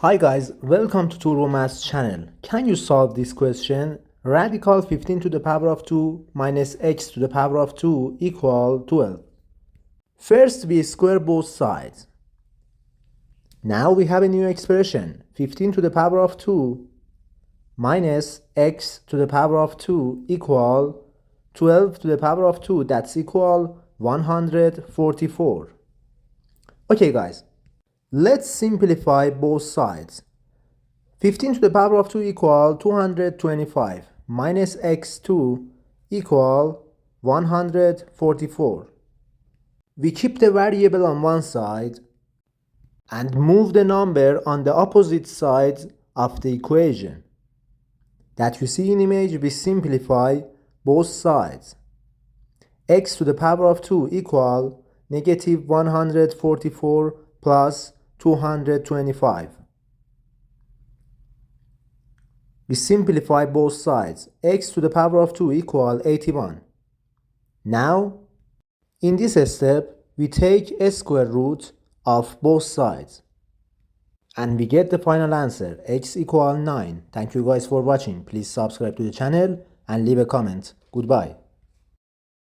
Hi guys, welcome to Turbo Maths channel. Can you solve this question? Radical 15 to the power of 2 minus x to the power of 2 equal 12. First we square both sides. Now we have a new expression. 15 to the power of 2 minus x to the power of 2 equal 12 to the power of 2. That's equal 144. Okay guys, let's simplify both sides. 15 to the power of 2 equal 225 minus x2 equal 144. We keep the variable on one side and move the number on the opposite side of the equation. That you see in image, we simplify both sides. X to the power of 2 equal negative 144 plus 225. We simplify both sides. X to the power of 2 equal 81. Now, in this step, we take a square root of both sides. And we get the final answer, x equal 9. Thank you guys for watching. Please subscribe to the channel and leave a comment. Goodbye.